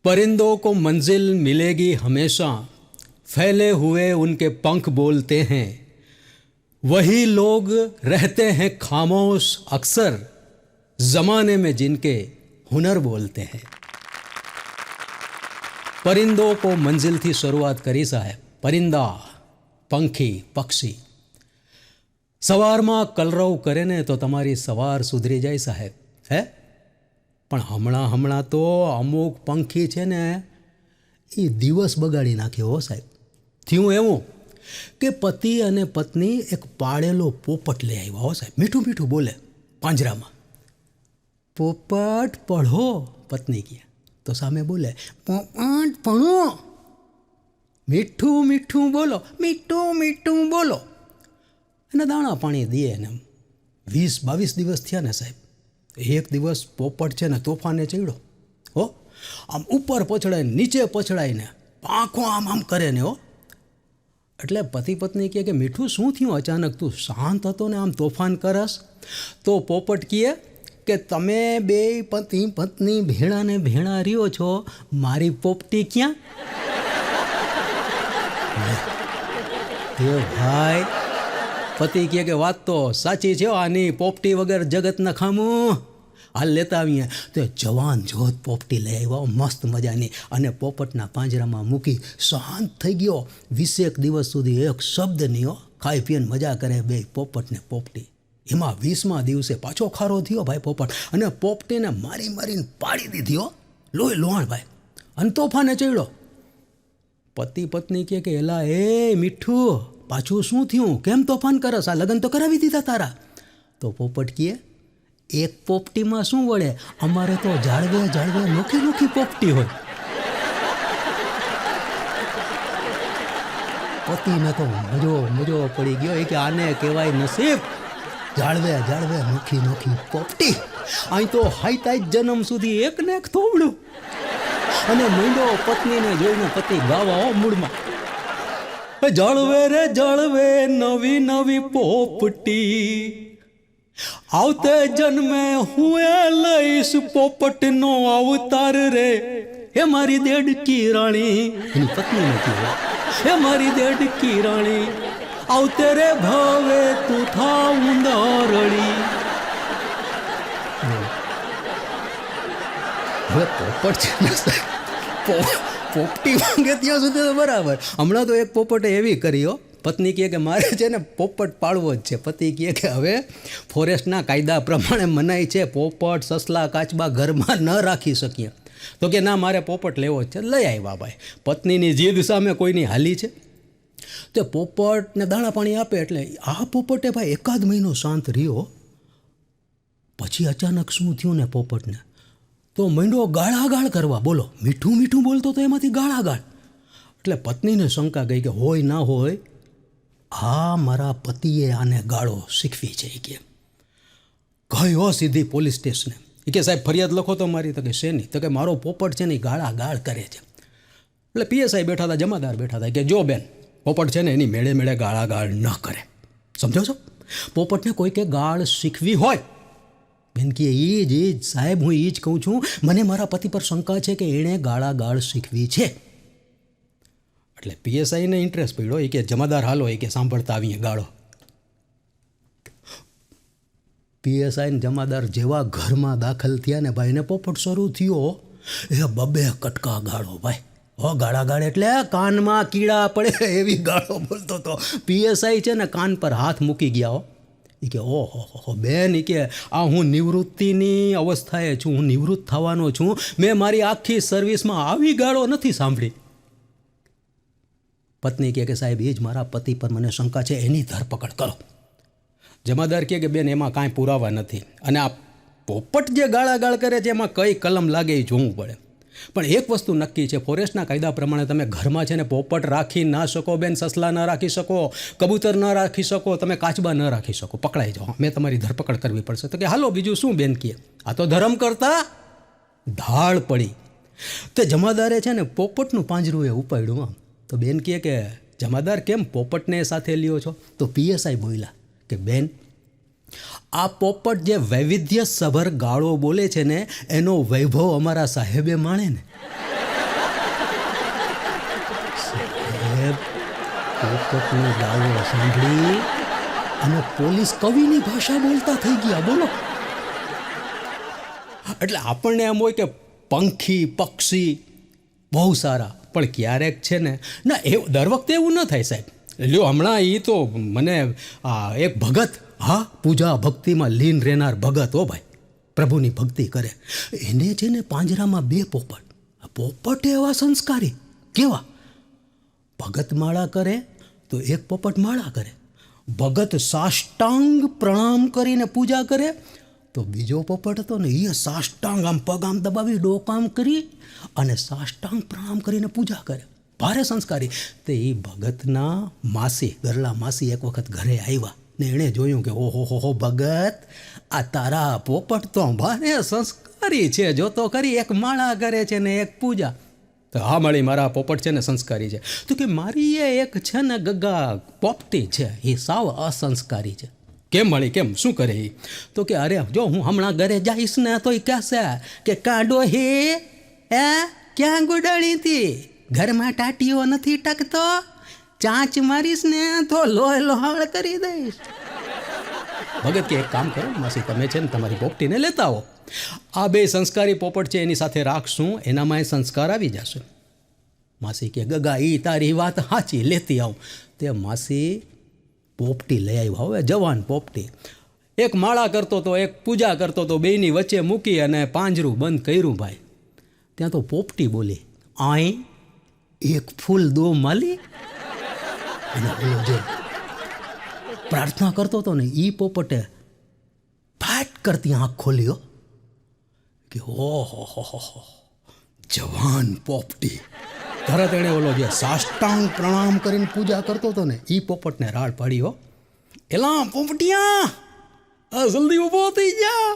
परिंदों को मंजिल मिलेगी हमेशा, फैले हुए उनके पंख बोलते हैं, वही लोग रहते हैं खामोश अक्सर, जमाने में जिनके हुनर बोलते हैं. परिंदों को मंजिलથી શરૂઆત કરી સાહેબ. પરિંદા, પંખી, પક્ષી સવારમાં કલરવ કરે ને તો તમારી સવાર સુધરી જાય સાહેબ. હે પણ હમણાં તો અમુક પંખી છે ને એ દિવસ બગાડી નાખ્યો હો સાહેબ. થયું એવું કે પતિ અને પત્ની એક પાળેલો પોપટ લઈ આવ્યા હો સાહેબ. મીઠું મીઠું બોલે પાંજરામાં. પોપટ પઢો, પત્ની કહે તો સામે બોલે પોપટ પઢો. મીઠું મીઠું બોલો, મીઠું મીઠું બોલો. એને દાણા પાણી દે ને 20-22 દિવસ થયા ને સાહેબ. એક દિવસ પોપટ છે ને તોફાને ચડ્યો હો. આમ ઉપર પછડાય નીચે પછડાય ને પાંખો આમ આમ કરે ને હો. એટલે પતિ પત્ની કહે કે મીઠું શું થયું અચાનક તું શાંત હતો ને આમ તોફાન કરસ? તો પોપટ કહે કે તમે બે પતિ પત્ની ભેળા ને ભેળા રહ્યો છો, મારી પોપટી ક્યાં? એ ભાઈ પતિ કહે કે વાત તો સાચી છે, આની પોપટી વગર જગત ન ખામું. હાલ લેતા આવીએ. તો જવાન જોત પોપટી લઈ આવ્યો મસ્ત મજાની અને પોપટના પાંજરામાં મૂકી શાંત થઈ ગયો. 20 દિવસ સુધી એક શબ્દ નહીં હો. ખાઈ પીને મજા કરે બે પોપટ ને પોપટી. એમાં 20મા દિવસે પાછો ખારો થયો ભાઈ પોપટ અને પોપટીને મારીને પાડી દીધી હો. લોહી લોહાણ ભાઈ અને તોફાને ચડ્યો. પતિ પત્ની કહે કે એલા એ મીઠું પાછું શું થયું? કેમ તોફાન કરસ? આ લગ્ન તો કરાવી દીધા તારા. તો પોપટ કહે એક પોપટીમાં શું વળે, અમારે તો જાળવે નોખી પોપટી હોય. પતિને તો મજો પડી ગયો કે આને કહેવાય નસીબ. જાળવે નોખી પોપટી. અહીં તો હાઈતાઈ જન્મ સુધી એક ને એક થોબડું. અને મીંડો પત્નીને જોઈને પતિ ગાવા હો મૂળમાં. જાળવે નવી પોપટી, આવતે જન્મે હું એ લઈશ પોપટનો અવતાર રે. હે મારી દેડકી રાણી, એની પત્ની નથી, હે મારી દેડકી રાણી, આવતે રે ભાવે તું થા ઉંદરડી. હવે પોપટ છે ને પોપટી માંગે ત્યાં સુધી તો બરાબર. હમણાં તો એક પોપટે એવી કરી હો. પત્ની કહે કે મારે છે ને પોપટ પાળવો જ છે. પતિ કહે કે હવે ફોરેસ્ટના કાયદા પ્રમાણે મનાઈ છે, પોપટ સસલા કાચબા ઘરમાં ન રાખી શકીએ. તો કે ના મારે પોપટ લેવો જ છે. લઈ આવ્યા ભાઈ. પત્નીની જીદ સામે કોઈની હાલી છે? તે પોપટને દાણા પાણી આપે એટલે આ પોપટે ભાઈ 1 મહિનો શાંત રહ્યો. પછી અચાનક શું થયું ને પોપટને તો માંડ્યો ગાળાગાળ કરવા. બોલો મીઠું બોલતો તો એમાંથી ગાળાગાળ. એટલે પત્નીને શંકા ગઈ કે હોય ના હોય આ મારા પતિએ આને ગાળો શીખવી છે. કે ગયો સીધી પોલીસ સ્ટેશને. એ કે સાહેબ ફરિયાદ લખો તો મારી. તો કે શેની? તો કે મારો પોપટ છે ને ગાળાગાળ કરે છે. એટલે પીએસઆઈ બેઠા હતા, જમાદાર બેઠા હતા કે જો બેન પોપટ છે ને એની મેળે ગાળાગાળ ન કરે. સમજો છો? પોપટને કોઈ કે ગાળ શીખવી હોય બેન કે એ જ સાહેબ હું એ જ કહું છું. મને મારા પતિ પર શંકા છે કે એણે ગાળ શીખવી છે. એટલે પીએસઆઈને ઇન્ટરેસ્ટ પડ્યો. એ કે જમાદાર હાલો, એ કે સાંભળતા આવીએ ગાળો. પીએસઆઈને જમાદાર જેવા ઘરમાં દાખલ થયા ને ભાઈ ને પોપટ શરૂ થયો એ 2 કટકા ગાળો ભાઈ. ગાળાગાળ એટલે કાનમાં કીડા પડે એવી ગાળો બોલતો હતો. પીએસઆઈ છે ને કાન પર હાથ મૂકી ગયા હો. એ કે ઓહો બેન, એ કે આ હું નિવૃત્તિની અવસ્થાએ છું, હું નિવૃત્ત થવાનો છું, મેં મારી આખી સર્વિસમાં આવી ગાળો નથી સાંભળી. પત્ની કહે કે સાહેબ એ જ મારા પતિ પર મને શંકા છે, એની ધરપકડ કરો. જમાદાર કહે કે બેન એમાં કાંઈ પુરાવા નથી અને આ પોપટ જે ગાળાગાળ કરે છે એમાં કઈ કલમ લાગે એ જોવું પડે. પણ એક વસ્તુ નક્કી છે, ફોરેસ્ટના કાયદા પ્રમાણે તમે ઘરમાં છે ને પોપટ રાખી ના શકો બેન, સસલા ન રાખી શકો, કબૂતર ન રાખી શકો, તમે કાચબા ન રાખી શકો. પકડાઈ જાઓ, મેં તમારી ધરપકડ કરવી પડશે. તો કે હાલો બીજું શું બેન કહે. આ તો ધર્મ કરતા ધાળ પડી. તે જમાદારે છે ને પોપટનું પાંજરું એ ઉપાડ્યું. તો બેન કહે કે જમાદાર કેમ પોપટને સાથે લ્યો છો? તો પીએસઆઈ બોલ્યા કે બેન આ પોપટ જે વૈવિધ્યસભર ગાળો બોલે છે ને એનો વૈભવ અમારા સાહેબે માણે ને. પોપટનો દાવો સાંભળી અને પોલીસ કવિની ભાષા બોલતા થઈ ગયા. બોલો, એટલે આપણને એમ હોય કે પંખી પક્ષી બહુ સારા, પણ ક્યારેક છે ને ના, એવું દર વખતે એવું ન થાય સાહેબ. લ્યો હમણાં એ તો મને એક ભગત, હા, પૂજા ભક્તિમાં લીન રહેનાર ભગત, હો ભાઈ, પ્રભુની ભક્તિ કરે, એને છે ને પાંજરામાં 2 પોપટ. પોપટ એવા સંસ્કારી, કેવા, ભગત માળા કરે તો એક પોપટ માળા કરે, ભગત સાષ્ટાંગ પ્રણામ કરીને પૂજા કરે તો બીજો પોપટ હતો ને એ સાષ્ટાંગ આમ પગ આમ દબાવી ડોકામ કરી અને સાષ્ટાંગ પ્રણામ કરીને પૂજા કરે. ભારે સંસ્કારી. તે એ ભગતના માસી, ગરલા માસી એક વખત ઘરે આવ્યા ને એણે જોયું કે ઓહો હો ભગત, આ તારા પોપટ તો ભારે સંસ્કારી છે, જો તો ખરી, એક માળા કરે છે ને એક પૂજા. તો હા મળી, મારા પોપટ છે ને સંસ્કારી છે. તો કે મારી એ એક છે ને ગગા પોપટી છે, એ સાવ અસંસ્કારી છે. કેમ મળી, કેમ, શું કરે એ? તો કે અરે જો હું હમણાં ઘરે જઈશ ને તો એ કહેશે કે કાંડો હે ક્યાં ગુડાણી હતી, ઘરમાં ટાટીઓ નથી ટકતો, ચાંચ મારીશ ને તો લોહ લોહાળ કરી દઈશ. ભગત કે એક કામ કરો માસી, તમે છે ને તમારી પોપટીને લેતા આવો, આ 2 સંસ્કારી પોપટ છે એની સાથે રાખશું, એનામાં એ સંસ્કાર આવી જશે. માસી કે ગગા એ તારી વાત સાચી, લેતી આવું. તે માસી પોપટી લઈ આવ્યા, હવે જવાન પોપટી, એક માળા કરતો તો એક પૂજા કરતો તો, બેયની વચ્ચે મૂકી અને પાંજરું બંધ કર્યું. ભાઈ ત્યાં તો પોપટી બોલી, આઈ એક ફૂલ દો માલી. અને ઓલો જે પ્રાર્થના કરતો હતો ને એ પોપટે ફાટ કરતી આંખ ખોલ્યો કે ઓહો હો જવાન પોપટી. તરત એણે ઓલો જે સાષ્ટાંગ પ્રણામ કરીને પૂજા કરતો હતો ને એ પોપટને રાડ પાડ્યો, એલા પોપટિયા જલ્દી ઊભો થઈ જા,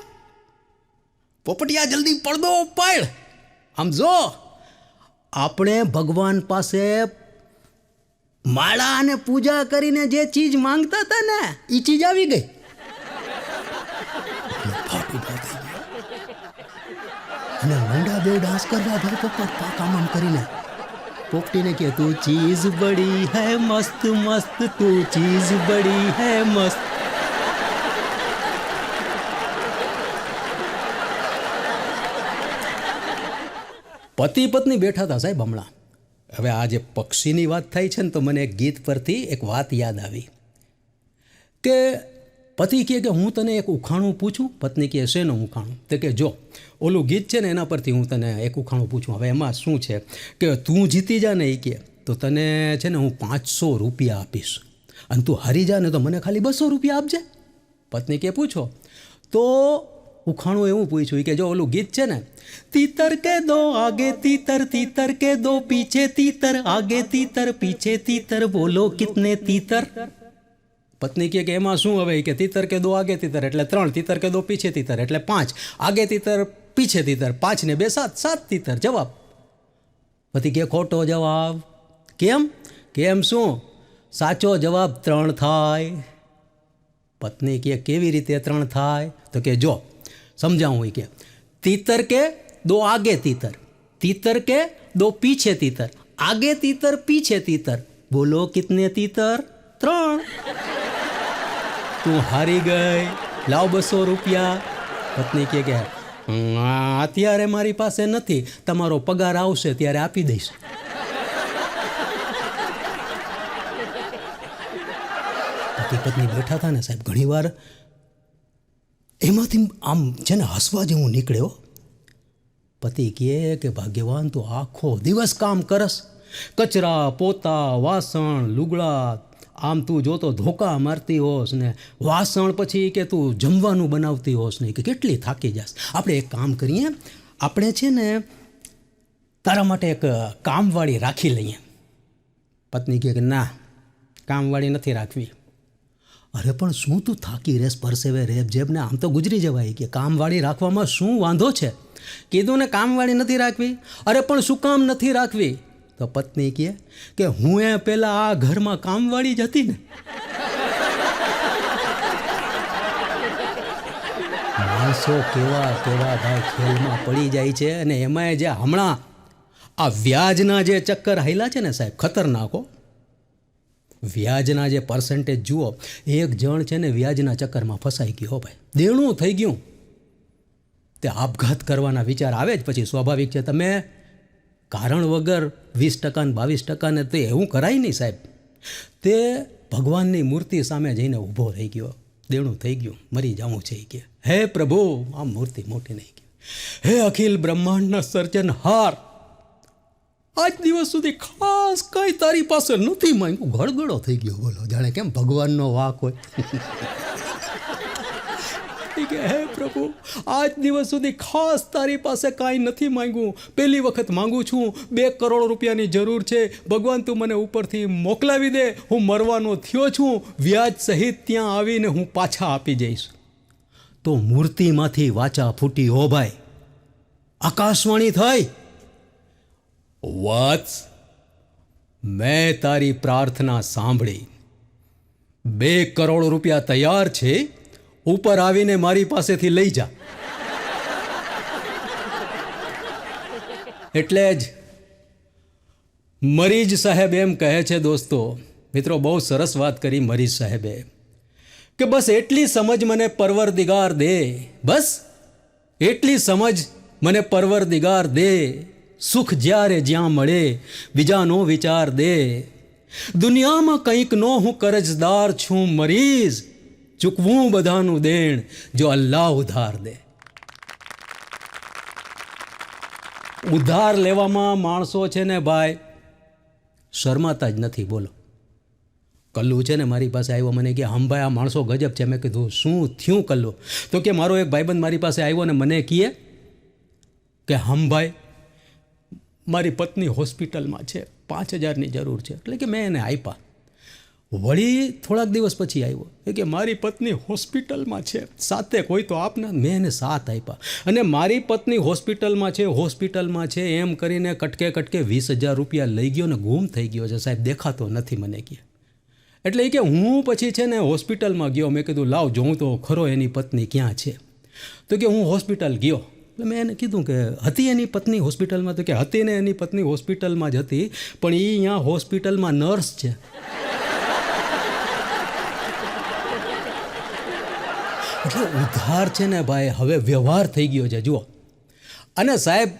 પોપટિયા જલ્દી પડદો પાડ. આમ જો, આપણે ભગવાન પાસે માળા અને પૂજા કરીને જે ચીજ માંગતા હતા ને એ ચીજ આવી ગઈ. અને મંડા 2 ડાન્સ કરવા ભાઈ પોપટ કામ આમ કરીને. પોપટીને કે તું ચીઝ બડી હૈ મસ્ત મસ્ત, તું ચીઝ બડી હૈ મસ્ત. પતિ પત્ની બેઠા હતા સાહેબ હમણાં. હવે આ જે પક્ષીની વાત થઈ છે ને તો મને એક ગીત પરથી એક વાત યાદ આવી કે પતિ કહે કે હું તને એક ઉખાણું પૂછું. પત્ની કહે શેનું ઉખાણું? તો કે જો ઓલું ગીત છે ને એના પરથી હું તને એક ઉખાણું પૂછું. હવે એમાં શું છે કે તું જીતી જા ને એ કહે તો તને છે ને હું 500 રૂપિયા આપીશ, અને તું હારી જા ને તો મને ખાલી 200 રૂપિયા આપજે. પત્ની કહે પૂછો. તો ઉખાણું એવું પૂછ્યું કે જો ઓલું ગીત છે ને, તીતર કે દો આગે તીતર, તીતર કે દો પીછે તીતર, આગે તીતર પીછે તીતર, બોલો કિતને તીતર. પત્ની કહે કે એમાં શું હવે? કે તીતર કે દો આગે તીતર એટલે 3, તીતર કે દો પીછે તીતર એટલે 5, આગે તીતર પીછે તીતર, 5 ને 2 7, 7 તીતર. જવાબ. પતિ કહે ખોટો જવાબ. કેમ? કેમ શું? સાચો જવાબ 3 થાય. પત્ની કહે કેવી રીતે 3 થાય? તો કે જો સમજાવું. કે तीतर के 2 आगे तीतर, तीतर के 2 पीछे तीतर, आगे तीतर पीछे तीतर, बोलो कितने तीतर? 3. તું હારી ગઈ, લાવ 200 રૂપિયા. પત્ની કે અત્યારે મારી પાસે નથી, તમારો પગાર આવશે ત્યારે આપી દઈશ. પતિ પત્ની બેઠા હતા ને સાહેબ, ઘણીવાર એમાંથી આમ છે ને હસવા જેવું નીકળ્યો. પતિ કહે કે ભાગ્યવાન તું આખો દિવસ કામ કરસ, કચરા પોતા વાસણ લુગડા, આમ તું જોતો ધોકા મારતી હોસ ને વાસણ પછી કે તું જમવાનું બનાવતી હોસ ને, કે કેટલી થાકી જાસ. આપણે એક કામ કરીએ, આપણે છે ને તારા માટે એક કામવાળી રાખી લઈએ. પત્ની કહે કે ના, કામવાળી નથી રાખવી. અરે પણ શું તું થાકી રેસ, પરસેવે રેબ જેબ ને આમ તો ગુજરી જવાય. કે કામવાળી રાખવામાં શું વાંધો છે? કીધું ને કામવાળી નથી રાખવી. અરે પણ શું કામ નથી રાખવી? તો પત્ની કહે કે હું એ પેલા આ ઘરમાં કામવાળી જ હતી ને. માણસો કેવા કેવા ભાઈ ખેલમાં પડી જાય છે. અને એમાંય જે હમણાં આ વ્યાજના જે ચક્કર હાલ્યા છે ને સાહેબ, ખતરનાકો. વ્યાજના જે પર્સન્ટેજ જુઓ, એક જણ છે ને વ્યાજના ચક્કરમાં ફસાઈ ગયો ભાઈ, દેણું થઈ ગયું, તે આપઘાત કરવાના વિચાર આવે જ. પછી સ્વાભાવિક છે, તમે કારણ વગર 20% ને 22% ને તે એવું કરાય નહીં સાહેબ. તે ભગવાનની મૂર્તિ સામે જઈને ઊભો રહી ગયો, દેણું થઈ ગયું, મરી જાવું છે કે હે પ્રભુ, આ મૂર્તિ મોટી નહીં ગઈ, હે અખિલ બ્રહ્માંડના સર્જનહાર, આજ દિવસ સુધી ખાસ કંઈ તારી પાસે નથી માંગ્યું. ગળગળો થઈ ગયો, બોલો, જાણે કેમ ભગવાનનો વાક હોય. કે હે પ્રભુ, આજ દિવસ સુધી ખાસ તારી પાસે કાંઈ નથી માંગ્યું, પહેલી વખત માંગુ છું, 2 કરોડ રૂપિયાની જરૂર છે, ભગવાન તું મને ઉપરથી મોકલાવી દે, હું મરવાનો થયો છું, વ્યાજ સહિત ત્યાં આવીને હું પાછા આપી જઈશ. તો મૂર્તિમાંથી વાચા ફૂટી, હો ભાઈ, આકાશવાણી થઈ, વત્સ, મેં તારી પ્રાર્થના સાંભળી, 2 કરોડ રૂપિયા તૈયાર છે, ઉપર આવીને મારી પાસેથી લઈ જા. એટલે જ મરીજ સાહેબ એમ કહે છે, દોસ્તો મિત્રો, બહુ સરસ વાત કરી મરીજ સાહેબે, કે બસ એટલી સમજ મને પરવરદિગાર દે, બસ એટલી સમજ મને પરવરદિગાર દે, સુખ જ્યારે જ્યાં મળે બીજાનો વિચાર દે, દુનિયામાં કંઈકનો હું કરજદાર છું મરીઝ, ચૂકવું બધાનું દેણ જો અલ્લાહ ઉધાર દે. ઉધાર લેવામાં માણસો છે ને ભાઈ શરમાતા જ નથી. બોલો, કલ્લુ છે ને મારી પાસે આવ્યો, મને કે હમ ભાઈ આ માણસો ગજબ છે. મેં કીધું શું થયું કલ્લુ? તો કે મારો એક ભાઈબંધ મારી પાસે આવ્યો ને મને કહે કે હમ ભાઈ મારી પત્ની હોસ્પિટલમાં છે, 5,000ની જરૂર છે. એટલે કે મેં એને આપ્યા. વળી થોડાક દિવસ પછી આવ્યો એ કે મારી પત્ની હોસ્પિટલમાં છે, 7 કોઈ તો આપના. મેં એને 7 આપ્યા. અને મારી પત્ની હોસ્પિટલમાં છે એમ કરીને કટકે 20,000 રૂપિયા લઈ ગયો ને ગુમ થઈ ગયો છે સાહેબ, દેખાતો નથી મને કે. એટલે એ કે હું પછી છે ને હોસ્પિટલમાં ગયો. મેં કીધું લાવ જોઉં તો ખરો એની પત્ની ક્યાં છે. તો કે હું હોસ્પિટલ ગયો. એટલે મેં એને કીધું કે હતી એની પત્ની હોસ્પિટલમાં? તો કે હતી ને, એની પત્ની હોસ્પિટલમાં જ હતી, પણ એ અહીંયા હોસ્પિટલમાં નર્સ છે. એટલે ઉધાર છે ને ભાઈ હવે વ્યવહાર થઈ ગયો છે, જુઓ. અને સાહેબ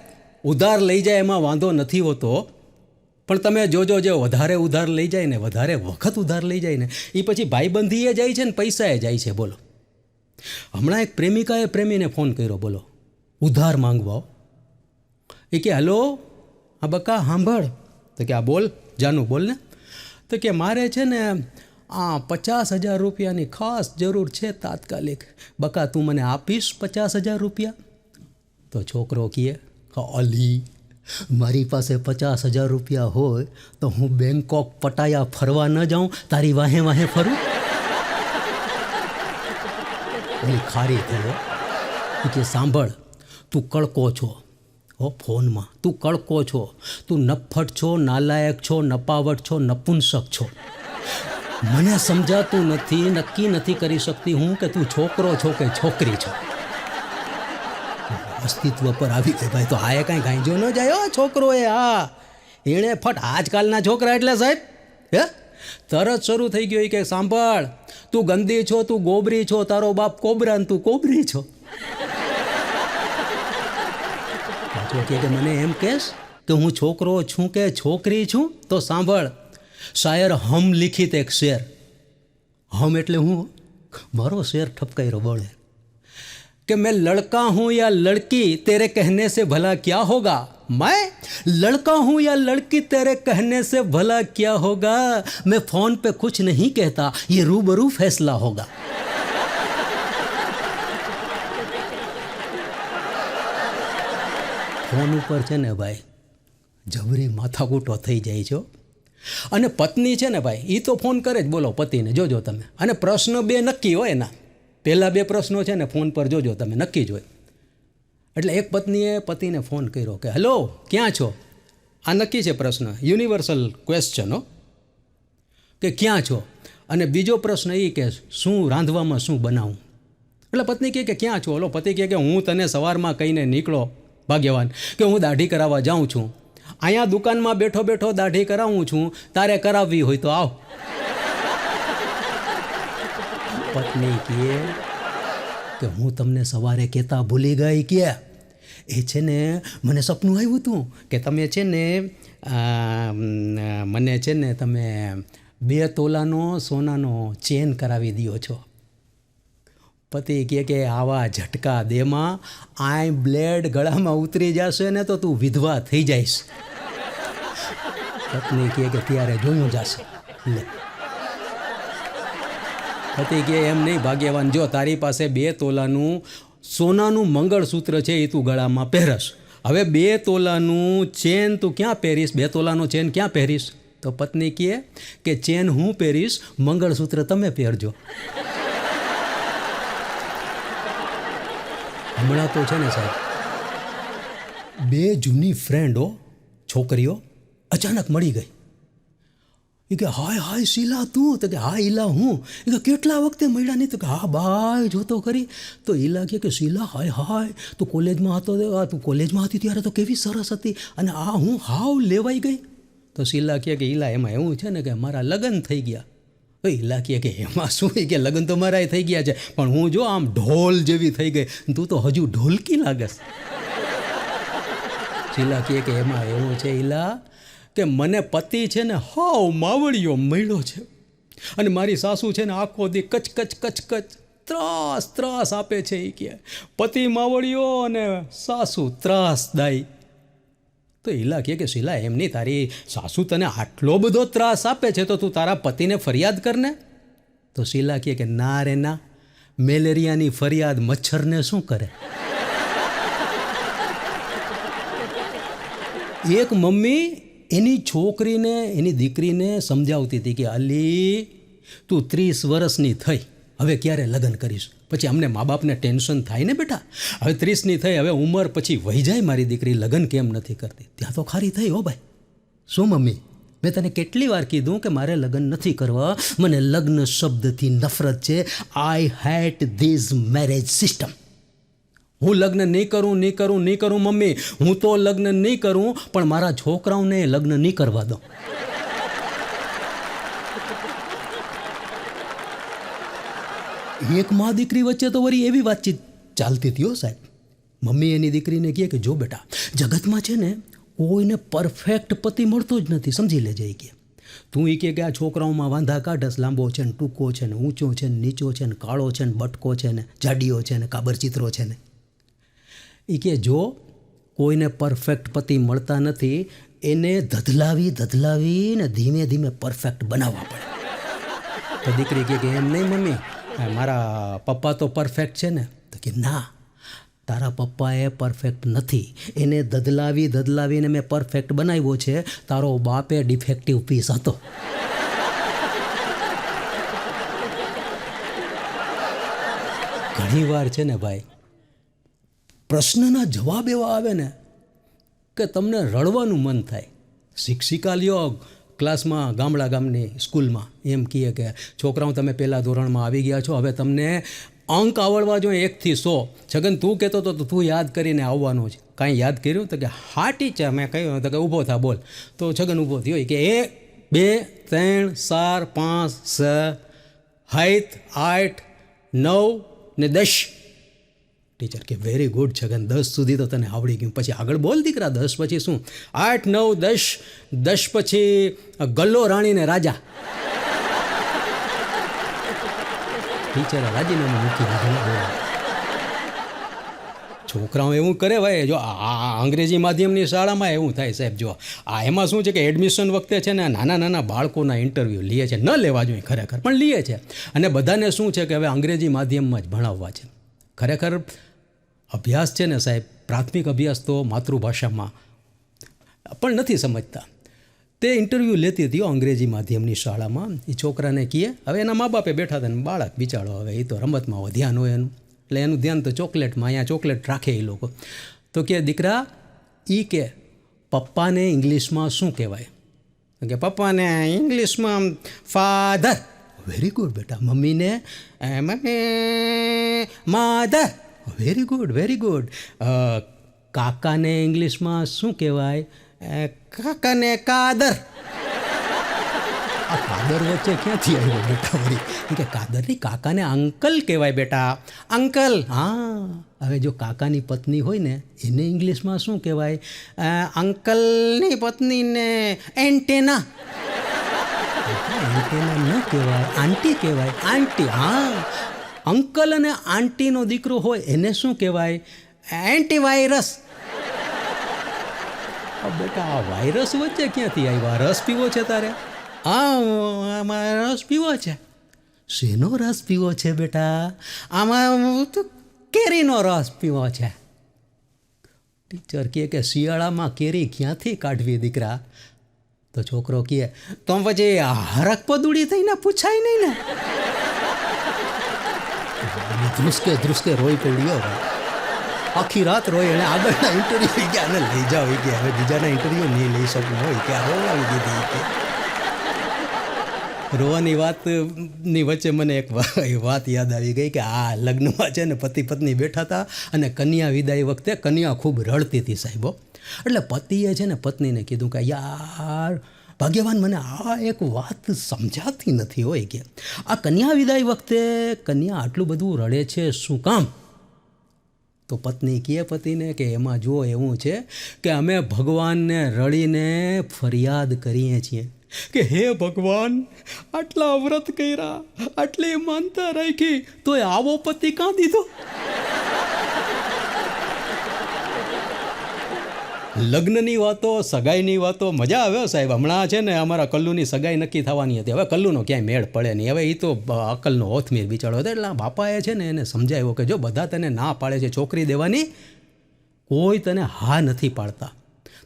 ઉધાર લઈ જાય એમાં વાંધો નથી હોતો, પણ તમે જોજો, જે વધારે ઉધાર લઈ જાય ને, વધારે વખત ઉધાર લઈ જાય ને, એ પછી ભાઈબંધીએ જાય છે ને પૈસાએ જાય છે. બોલો, હમણાં એક પ્રેમિકાએ પ્રેમીને ફોન કર્યો, બોલો, ઉધાર માંગવા. એ કે હલો, હા બકા સાંભળ. તો કે આ બોલ જાનું, બોલ ને. તો કે મારે છે ને 50,000 રૂપિયાની ખાસ જરૂર છે તાત્કાલિક, બકા તું મને આપીશ 50,000 રૂપિયા? તો છોકરો કહે અલી, મારી પાસે 50,000 રૂપિયા હોય તો હું બેંકોક પટાયા ફરવા ન જાઉં, તારી વાહે વાહે ફરું? ઓલી ખારી થયો કે સાંભળ, તું કડકો છો હો ફોનમાં, તું કડકો છો, તું નફટ છો, નાલાયક છો, નપાવટ છો, નપુંસક છો. મને સમજાતું નથી, નક્કી નથી કરી શકતી હું કે તું છોકરો છો કે છોકરી છો. અસ્તિત્વ પર આવી ગઈ ભાઈ. તો આ એ કાંઈ ગાંજો ન જાય હો છોકરો એ. હા, એણે ફટ આજકાલના છોકરા એટલે સાહેબ હે તરત શરૂ થઈ ગયો કે સાંભળ, તું ગંદી છો, તું ગોબરી છો, તારો બાપ કોબરા ને તું કોબરી છો. પાછો કે મને એમ કહેશ કે હું છોકરો છું કે છોકરી છું? તો સાંભળ, શાયર હમ લિખિત એક શેર. હમ એટલે હું, મારો શેર ઠપકાઈ બોલે कि मैं लड़का हूँ या लड़की तेरे कहने से भला क्या होगा, मैं लड़का हूँ या लड़की तेरे कहने से भला क्या होगा, मैं फ़ोन पे कुछ नहीं कहता, ये रूबरू फैसला होगा. ફોન ઉપર છે ને ભાઈ જબરી માથાકૂટો થઈ જાય છે. અને પત્ની છે ને ભાઈ એ તો ફોન કરે જ, બોલો પતિને જોજો તમે. અને પ્રશ્ન 2 નક્કી હોય એના, પહેલાં 2 પ્રશ્નો છે ને ફોન પર જોજો તમે, નક્કી જ હોય. એટલે એક પત્નીએ પતિને ફોન કર્યો કે હેલો ક્યાં છો? આ નક્કી છે પ્રશ્ન, યુનિવર્સલ ક્વેશ્ચન હો, કે ક્યાં છો. અને બીજો પ્રશ્ન એ કે શું રાંધવામાં શું બનાવું. એટલે પત્ની કહે કે ક્યાં છો? ઓલો પતિ કહે કે હું તને સવારમાં કહીને નીકળો ભાગ્યવાન કે હું દાઢી કરાવવા જાઉં છું, અહીંયા દુકાનમાં બેઠો બેઠો દાઢી કરાવું છું, તારે કરાવવી હોય તો આવ. પત્ની કહે કે હું તમને સવારે કહેતા ભૂલી ગઈ કે એ છે ને મને સપનું આવ્યું હતું કે તમે છે ને મને છે ને તમે 2 તોલાનો સોનાનો ચેન કરાવી દો છો. પતિ કહે કે આવા ઝટકા દેમાં આઈ બ્લેડ ગળામાં ઉતરી જશે ને તો તું વિધવા થઈ જઈશ. પત્ની કહે કે ત્યારે જોયું જશે. લે પતિ કહે એમ નહીં ભાગ્યવાન, જો તારી પાસે 2 તોલાનું સોનાનું મંગળસૂત્ર છે એ તું ગળામાં પહેરસ. હવે 2 તોલાનું ચેન તું ક્યાં પહેરીશ? 2 તોલાનો ચેન ક્યાં પહેરીશ? તો પત્ની કહે કે ચેન હું પહેરીશ, મંગળસૂત્ર તમે પહેરજો. હમણાં તો છે ને સાહેબ 2 જૂની ફ્રેન્ડો છોકરીઓ અચાનક મળી ગઈ. એ કે હાય હાય શીલા તું? તો કે હા ઈલા હું. એ કે કેટલા વખતે મળ્યા નહીં? તો કે હા બાય જોતો કરી. તો ઈલા કે શીલા હાય હાય તું કોલેજમાં હતો, તું કોલેજમાં હતી ત્યારે તો કેવી સરસ હતી, અને આ હું હાવ લેવાઈ ગઈ. તો શીલા કહે કે ઈલા એમાં એવું છે ને કે મારા લગ્ન થઈ ગયા. ઈલા કહે કે એમાં શું? કે લગ્ન તો મારા થઈ ગયા છે, પણ હું જો આમ ઢોલ જેવી થઈ ગઈ, તું તો હજુ ઢોલકી લાગસ. શીલા કહે કે એમાં એવું છે ઈલા કે મને પતિ છે ને હાવ માવડીઓ મળ્યો છે, અને મારી સાસુ છે ને આખો દી કચ કચ કચ કચ ત્રાસ આપે છે. એ કહે પતિ માવડીઓ અને સાસુ ત્રાસદાયી. તો ઈલા કહે કે શીલા એમ નહીં, તારી સાસુ તને આટલો બધો ત્રાસ આપે છે તો તું તારા પતિને ફરિયાદ કરને. તો શીલા કહે કે ના રે ના, મેલેરિયાની ફરિયાદ મચ્છરને શું કરે. એક મમ્મી એની છોકરીને, એની દીકરીને સમજાવતી હતી કે અલી તું 30 વર્ષની થઈ, હવે ક્યારે લગ્ન કરીશ? પછી અમને મા બાપને ટેન્શન થાય ને બેટા, હવે 30ની થઈ, હવે ઉંમર પછી વહી જાય, મારી દીકરી લગ્ન કેમ નથી કરતી? ત્યાં તો ખારી થઈ હો ભાઈ. શું મમ્મી, મેં તને કેટલી વાર કીધું કે મારે લગ્ન નથી કરવા, મને લગ્ન શબ્દથી નફરત છે. I hate this marriage system. હું લગ્ન નહીં કરું મમ્મી, હું તો લગ્ન નહીં કરું, પણ મારા છોકરાઓને લગ્ન નહીં કરવા દો. એક મા દીકરી વચ્ચે તો વળી એવી વાતચીત ચાલતી હતી હો સાહેબ. મમ્મી એની દીકરીને કહે કે જો બેટા, જગતમાં છે ને કોઈને પરફેક્ટ પતિ મળતો જ નથી, સમજી લેજે. એ કહે તું એ કે આ છોકરાઓમાં વાંધા કાઢસ, લાંબો છે ને ટૂંકો છે ને ઊંચો છે ને નીચો છે ને કાળો છે ને બટકો છે ને જાડીઓ છે ને કાબરચિત્રો છે ને. એ કે જો કોઈને પરફેક્ટ પતિ મળતા નથી, એને ધધલાવી ને ધીમે ધીમે પરફેક્ટ બનાવવા પડે. તો દીકરી કહે કે એમ નહીં મમ્મી, મારા પપ્પા તો પરફેક્ટ છે ને. તો કે ના, તારા પપ્પાએ પરફેક્ટ નથી, એને ધધલાવીને મેં પરફેક્ટ બનાવ્યો છે. તારો બાપે ડિફેક્ટિવ પીસ હતો. ઘણી વાર છે ને ભાઈ, પ્રશ્નના જવાબ એવા આવે ને કે તમને રડવાનું મન થાય. શિક્ષિકા લ્યો ક્લાસમાં, ગામની સ્કૂલમાં એમ કહે કે છોકરાઓ તમે પહેલાં ધોરણમાં આવી ગયા છો, હવે તમને અંક આવડવા જોઈએ 1 થી 100. છગન તું કહેતો તો તું યાદ કરીને આવવાનું છે, કાંઈ યાદ કર્યું? તો કે હા ટીચર મેં કહ્યું. તો કે ઊભો થા બોલ. તો છગન ઊભો થયો કે 1 2 3 4 5 6 7 8 9 ને 10. ટીચર કે વેરી ગુડ છગન, 10 સુધી તો તને આવડી ગયું, પછી આગળ બોલ દીકરા. 10 પછી શું? 8 9 10. 10 પછી ગલ્લો રાણીને રાજા. ટીચરે રાજીનામું મૂકી દીધું. છોકરાઓ એવું કરે ભાઈ. જો આ અંગ્રેજી માધ્યમની શાળામાં એવું થાય સાહેબ. જો આ એમાં શું છે કે એડમિશન વખતે છે ને નાના બાળકોના ઇન્ટરવ્યૂ લે છે. ન લેવા જોઈએ ખરેખર, પણ લે છે. અને બધાને શું છે કે હવે અંગ્રેજી માધ્યમમાં જ ભણાવવા છે. ખરેખર અભ્યાસ છે ને સાહેબ, પ્રાથમિક અભ્યાસ તો માતૃભાષામાં પણ નથી સમજતા. તે ઇન્ટરવ્યૂ લેતી હતી અંગ્રેજી માધ્યમની શાળામાં. એ છોકરાને કહે, હવે એના મા બાપે બેઠા હતા ને બાળક બિચારો, હવે એ તો રમતમાં ધ્યાન હોય એનું, એટલે એનું ધ્યાન તો ચોકલેટમાં, અહીંયા ચોકલેટ રાખે એ લોકો. તો કે દીકરા, કે પપ્પાને ઇંગ્લિશમાં શું કહેવાય? કે પપ્પાને ઇંગ્લિશમાં ફાધર. વેરી ગુડ બેટા. મમ્મીને માધર. Very good. કાકાને ઇંગ્લિશમાં શું કહેવાય? કાકાને કાદર. આ કાદર વચ્ચે ક્યાંથી આવ્યો બેટા વળી? કે કાદર નહીં, કાકાને અંકલ કહેવાય બેટા, અંકલ. હા, હવે જો કાકાની પત્ની હોય ને એને ઇંગ્લિશમાં શું કહેવાય? અંકલની પત્નીને એન્ટેના. એન્ટેના ન કહેવાય, આંટી કહેવાય, આંટી. હા, અંકલ અને આંટીનો દીકરો હોય એને શું કહેવાય? એન્ટીવાયરસ. બેટા આ વાયરસ વચ્ચે ક્યાંથી આવ્યા? રસ પીવો છે તારે? આમાં રસ પીવો છે. શેનો રસ પીવો છે બેટા? આમાં તો કેરીનો રસ પીવો છે. ટીચર કહે કે શિયાળામાં કેરી ક્યાંથી કાઢવી દીકરા? તો છોકરો કહે તો પછી હરક પદુડી થઈને પૂછાય નહીં ને. ધ્રુસકે ધ્રુસકે રોઈ પડ્યો. આખી રાત રોઈ. એને આગળના ઇન્ટરવ્યૂ ગયા ને લઈ જાઓ કે હવે બીજાના ઇન્ટરવ્યૂ નહીં લઈ શકું હોય કે રોવાવી દીધી કે. રોવાની વાતની વચ્ચે મને એક વાત યાદ આવી ગઈ કે આ લગ્નમાં છે ને પતિ પત્ની બેઠા હતા અને કન્યા વિદાય વખતે કન્યા ખૂબ રડતી હતી સાહેબો. એટલે પતિએ છે ને પત્નીને કીધું કે યાર ભાગ્યવાન, મને આ એક વાત સમજાતી નથી હોય કે આ કન્યા વિદાય વખતે કન્યા આટલું બધું રડે છે શું કામ? તો પત્ની કહે પતિને કે એમાં જો એવું છે કે અમે ભગવાનને રડીને ફરિયાદ કરીએ છીએ કે હે ભગવાન, આટલા વ્રત કર્યા, આટલી માનતા રાખી, તોય આવો પતિ કાં દીધો? લગ્નની વાતો, સગાઈની વાતો મજા આવે સાહેબ. હમણાં છે ને અમારા કલ્લુની સગાઈ નક્કી થવાની હતી. હવે કલ્લુનો ક્યાંય મેળ પડે નહીં. હવે એ તો અકલનો ઓથમીર બિચારો હતો. એટલે બાપાએ છે ને એને સમજાવ્યો કે જો બધા તને ના પાડે છે છોકરી દેવાની, કોઈ તને હા નથી પાડતા,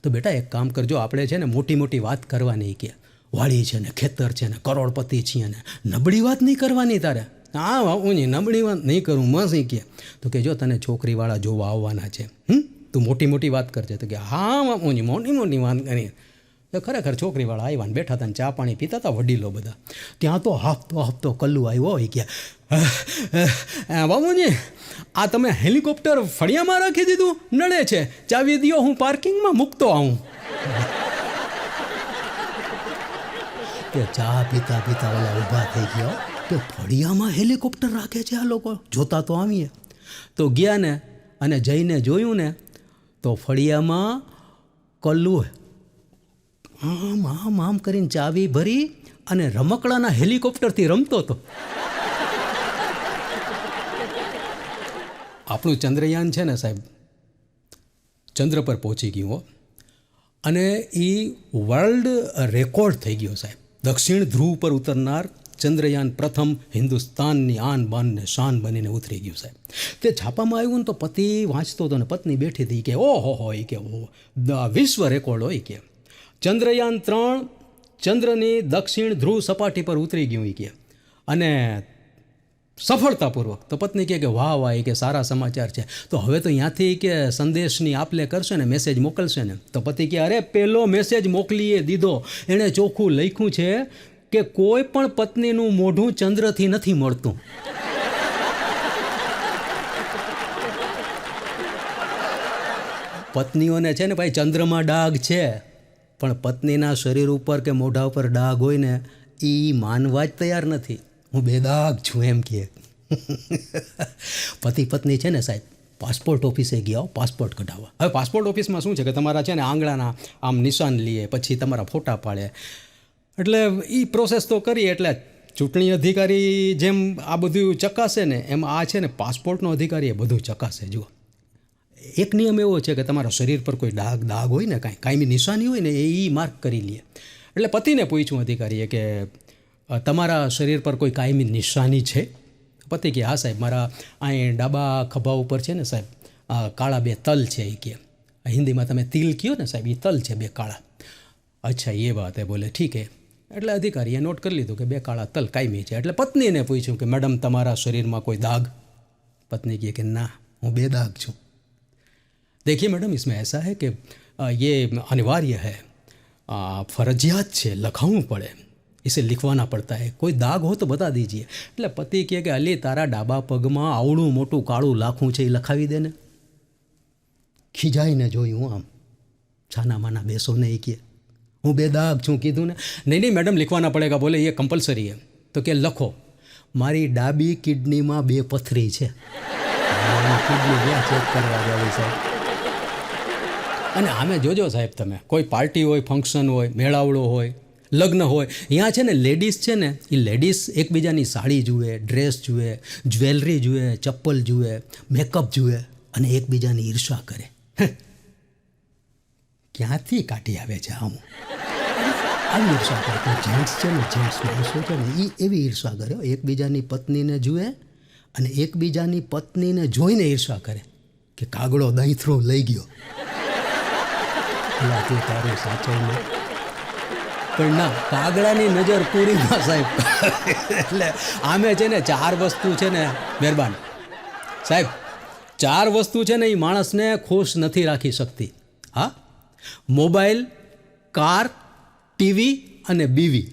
તો બેટા એક કામ કરજો, આપણે છે ને મોટી મોટી વાત કરવાની કે વાડી છે ને ખેતર છે ને કરોડપતિ છીએ ને નબળી વાત નહીં કરવાની તારે. હા બાપુજી, નબળી વાત નહીં કરું મસી કે. તો કે જો તને છોકરીવાળા જોવા આવવાના છે, તું મોટી મોટી વાત કરજે. તો કે હા બાપુજી મોટી મોટી વાત કરી. તો ખરેખર છોકરીવાળા આવ્યા ને બેઠા હતા ને ચા પાણી પીતા હતા વડીલો બધા. ત્યાં તો હફતો કલ્લુ આવ્યો હોય કે બાપુજી આ તમે હેલિકોપ્ટર ફળિયામાં રાખી દીધું, નડે છે, ચાવી દો, હું પાર્કિંગમાં મૂકતો આવું. તે ચા પીતા પીતા ઓલા ઊભા થઈ ગયો કે ફળિયામાં હેલિકોપ્ટર રાખે છે આ લોકો, જોતા તો આવીએ. તો ગયા ને અને જઈને જોયું ને તો ફળિયામાં કલ્લુ આમ કરીને ચાવી ભરી અને રમકડાના હેલિકોપ્ટરથી રમતો હતો. આપણું ચંદ્રયાન છે ને સાહેબ ચંદ્ર પર પહોંચી ગયું હો, અને એ વર્લ્ડ રેકોર્ડ થઈ ગયો સાહેબ. દક્ષિણ ધ્રુવ પર ઉતરનાર ચંદ્રયાન પ્રથમ હિન્દુસ્તાનની આન બાન ને શાન બનીને ઉતરી ગયું સાહેબ. તે છાપામાં આવ્યું ને તો પતિ વાંચતો હતો ને પત્ની બેઠી હતી કે ઓહો હોય કે વિશ્વ રેકોર્ડ હોય કે ચંદ્રયાન 3 ચંદ્રની દક્ષિણ ધ્રુવ સપાટી પર ઉતરી ગયું કે, અને સફળતાપૂર્વક. તો પત્ની કહે કે વાહ વાહ કે સારા સમાચાર છે. તો હવે તો ત્યાંથી કે સંદેશની આપલે કરશે ને, મેસેજ મોકલશે ને. તો પતિ કહે અરે પહેલો મેસેજ મોકલીએ દીધો. એણે ચોખ્ખું લખ્યું છે કે કોઈ પણ પત્નીનું મોઢું ચંદ્રથી નથી મળતું. પત્નીઓને છે ને ભાઈ ચંદ્રમાં ડાઘ છે, પણ પત્નીના શરીર ઉપર કે મોઢા ઉપર ડાઘ હોય ને એ માનવા જ તૈયાર નથી. હું બેદાગ છું એમ કહે. પતિ પત્ની છે ને સાહેબ પાસપોર્ટ ઓફિસે ગયા પાસપોર્ટ કઢાવવા. હવે પાસપોર્ટ ઓફિસમાં શું છે કે તમારા છે ને આંગળાના આમ નિશાન લઈએ, પછી તમારા ફોટા પાડે, એટલે એ પ્રોસેસ તો કરી. એટલે ચૂંટણી અધિકારી જેમ આ બધું ચકાસે ને એમ આ છે ને પાસપોર્ટનો અધિકારી એ બધું ચકાસે. જુઓ, એક નિયમ એવો છે કે તમારા શરીર પર કોઈ દાગ હોય ને કાંઈની નિશાની હોય ને એ માર્ક કરી લે. એટલે પતિને પૂછ્યું અધિકારીએ કે તમારા શરીર પર કોઈ કાયમી નિશાની છે? પતિ કે હા સાહેબ, મારા અહીં ડાબા ખભા ઉપર છે ને સાહેબ કાળા 2 તલ છે. એ કે હિન્દીમાં તમે તિલ કહો ને સાહેબ, એ તલ છે 2 કાળા. અચ્છા એ વાત હે, બોલે ઠીક હે. એટલે અધિકારીએ નોટ કરી લીધું કે 2 કાળા તલ કાયમી છે. એટલે પત્નીને પૂછ્યું કે મેડમ તમારા શરીરમાં કોઈ દાગ? पत्नी की कि ना हूँ बेदाग छूँ। देखिए मैडम, इसमें ऐसा है कि ये अनिवार्य है, फर्जियात છે, લખાવવું પડે, इसे लिखवाना पड़ता है, कोई दाग हो तो बता दीजिए। એટલે પતિ કહે કે અલી તારા ડાબા પગમાં આવડું મોટું કાળું લાખું છે, એ લખાવી દે ને. ખીજાઈને જોયું આમ, છાના માના બેસો ને એ કહે, હું બેદાગ છું કીધું ને. નહીં મેડમ लिखवाना पड़ेगा. बोले ये कंपलसरी है. તો કે લખો મારી ડાબી કિડનીમાં 2 પથરી છે. કિડની ક્યાં ચેક કરવા જાવી સાહેબ. અને આમે જોજો સાહેબ તમે કોઈ પાર્ટી હોય, ફંક્શન હોય, મેળાવડો હોય, લગ્ન હોય, અહીંયા છે ને લેડીઝ છે ને એ લેડીઝ એકબીજાની સાડી જુએ, ડ્રેસ જુએ, જ્વેલરી જુએ, ચપ્પલ જુએ, મેકઅપ જુએ અને એકબીજાની ઈર્ષા કરે. ક્યાંથી કાઢી આવે છે આમ આવી ઈર્ષા કરે. તો જેન્ટ્સ છે ને, જેન્ટ્સ માણસો છે ને એ એવી ઈર્ષા કરે, એકબીજાની પત્નીને જુએ અને એકબીજાની પત્નીને જોઈને ઈર્ષા કરે કે કાગડો દહીંથરો લઈ ગયો, તું તારું સાચવને. પણ ના, કાગડાની નજર પૂરીમાં સાહેબ. એટલે આમે છે ને 4 વસ્તુ છે ને મહેરબાન સાહેબ, 4 વસ્તુ છે ને એ માણસને ખુશ નથી રાખી શકતી. હા, મોબાઈલ, કાર, ટીવી અને બીવી.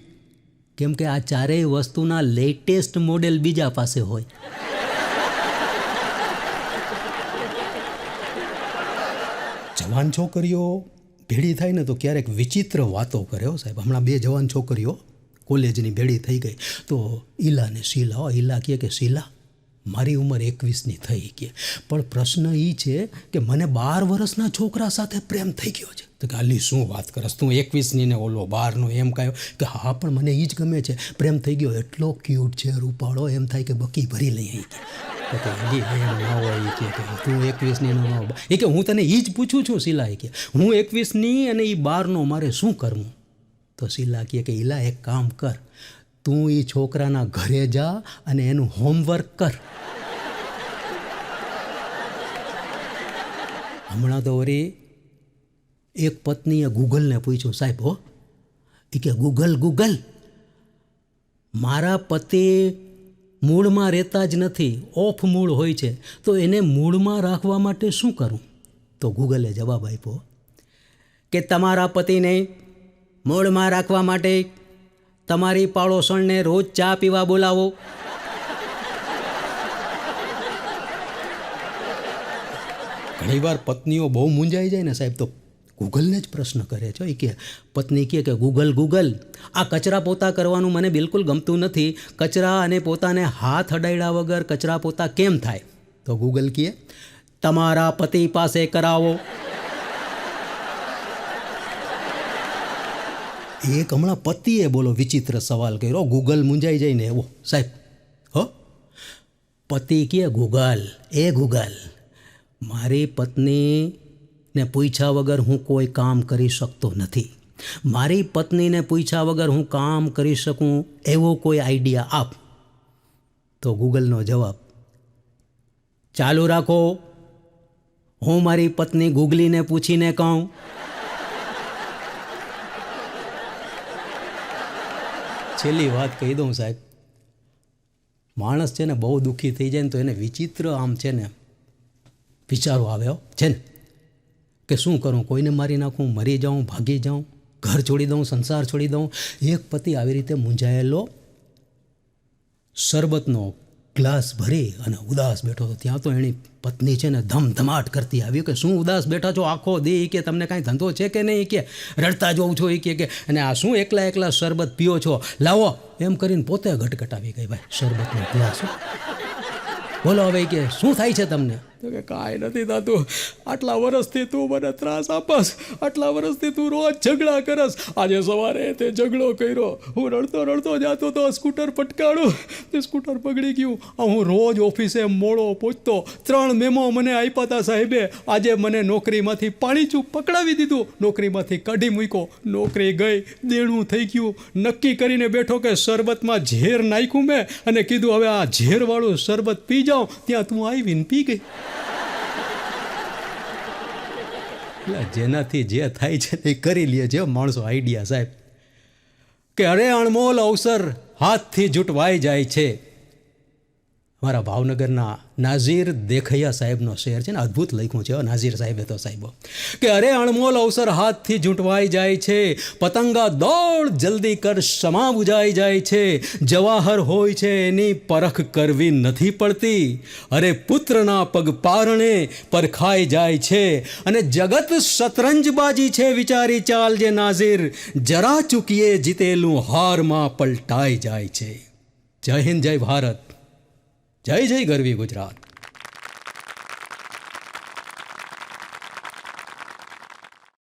કેમ કે આ 4 વસ્તુના લેટેસ્ટ મોડેલ બીજા પાસે હોય. જવાન છોકરીઓ ભેળી થાય ને તો ક્યારેક વિચિત્ર વાતો કરે હો સાહેબ. હમણાં 2 જવાન છોકરીઓ કોલેજની ભેળી થઈ ગઈ તો ઈલા ને શીલા, ઈલા કહે કે શીલા મારી ઉંમર 21ની થઈ કે, પણ પ્રશ્ન એ છે કે મને 12 વર્ષના છોકરા સાથે પ્રેમ થઈ ગયો છે. તો કે આલી શું વાત કરસ તું, 21ની ને ઓલો 12નો એમ કહ્યું કે હા પણ મને એ જ ગમે છે, પ્રેમ થઈ ગયો, એટલો ક્યુટ છે, રૂપાળો, એમ થાય કે બકી ભરી લઈ અહીં કે એમ ના હોય. એ કે તું 21ની નો એ કે હું તને એ જ પૂછું છું શીલા. એ કે હું 21ની અને એ 12નો મારે શું કરવું? તો શીલા કહે કે ઈલા એક કામ કર, તું એ છોકરાના ઘરે જા અને એનું હોમવર્ક કર. હમણાં તો વળી એક પત્નીએ ગૂગલને પૂછ્યું સાહેબ હો, એ કે ગૂગલ મારા પતિ મૂળમાં રહેતા જ નથી, ઓફ મૂળ હોય છે, તો એને મૂળમાં રાખવા માટે શું કરું? તો ગૂગલે જવાબ આપ્યો કે તમારા પતિને મૂળમાં રાખવા માટે તમારી પાડોશણને રોજ ચા પીવા બોલાવો. ઘણીવાર પત્નીઓ બહુ મૂંઝાઈ જાય ને સાહેબ તો ગૂગલને જ પ્રશ્ન કરે છે. એ કે પત્ની કહે કે ગૂગલ આ કચરા પોતા કરવાનું મને બિલકુલ ગમતું નથી, કચરા અને પોતાને હાથ અડાડ્યા વગર કચરા પોતા કેમ થાય? તો ગૂગલ કહે તમારા પતિ પાસે કરાવો. એક હમણાં પતિએ બોલો વિચિત્ર સવાલ કર્યો, ગૂગલ મૂંઝાઈ જાય ને એવો સાહેબ. હો, પતિ કહે ગૂગલ મારી પત્નીને પૂછ્યા વગર હું કોઈ કામ કરી શકતો નથી, મારી પત્નીને પૂછ્યા વગર હું કામ કરી શકું એવો કોઈ આઈડિયા આપ. તો ગૂગલનો જવાબ ચાલુ રાખો, હું મારી પત્ની ગૂગલીને પૂછીને કહું. છેલ્લી વાત કહી દઉં સાહેબ, માણસ છે ને બહુ દુઃખી થઈ જાય ને તો એને વિચિત્ર આમ છે ને વિચારો આવ્યો છે ને કે શું કરું, કોઈને મારી નાખું, મરી જાઉં, ભાગી જાઉં, ઘર છોડી દઉં, સંસાર છોડી દઉં. એક પતિ આવી રીતે મૂંઝાયેલો શરબતનો ગ્લાસ ભરી અને ઉદાસ બેઠો હતો. ત્યાં તો એની પત્ની છે ને ધમધમાટ કરતી આવી કે શું ઉદાસ બેઠા છો આખો દી, કે તમને કાંઈ ધંધો છે કે નહીં, કે રડતા જોઉં છો એ કે અને આ શું એકલા શરબત પીઓ છો, લાવો એમ કરીને પોતે ઘટઘટાવી ગઈ ભાઈ શરબતનો ગ્લાસ. બોલો હવે કે શું થાય છે તમને? તો કે કાંઈ નથી થતું, આટલા વર્ષથી તું મને ત્રાસ આપસ, આટલા વર્ષથી તું રોજ ઝઘડા કરસ, આજે સવારે તે ઝઘડો કર્યો, હું રડતો જાતો તો સ્કૂટર પટકાડું, તે સ્કૂટર પકડી ગયું, હું રોજ ઓફિસે મોડો પહોંચતો, 3 મેમો મને આપ્યા હતા સાહેબે, આજે મને નોકરીમાંથી પાણીચું પકડાવી દીધું, નોકરીમાંથી કાઢી મૂક્યો, નોકરી ગઈ, દેણું થઈ ગયું, નક્કી કરીને બેઠો કે શરબતમાં ઝેર નાખ્યું મેં અને કીધું હવે આ ઝેરવાળું શરબત પી જાઉં, ત્યાં તું આવીને પી ગઈ. જેનાથી જે થાય છે તે કરી લે છે માણસો આઈડિયા સાહેબ. કે અરે અણમોલ અવસર હાથથી જૂટવાઈ જાય છે, અમારા ભાવનગરના નાઝીર દેખૈયા સાહેબનો શેર છે ને, અદ્ભુત લખ્યું છે નાઝીર સાહેબે તો સાહેબો, કે અરે અણમોલ અવસર હાથથી ઝૂંટવાઈ જાય છે, પતંગા દોડ જલ્દી કર સમા બુજાઈ જાય છે, જવાહર હોય છે એની પરખ કરવી નથી પડતી, અરે પુત્રના પગ પારણે પરખાઈ જાય છે, અને જગત શતરંજબાજી છે વિચારી ચાલજે નાઝીર, જરા ચૂકીએ જીતેલું હારમાં પલટાઈ જાય છે. જય હિન્દ, જય ભારત, જય જય ગરવી ગુજરાત.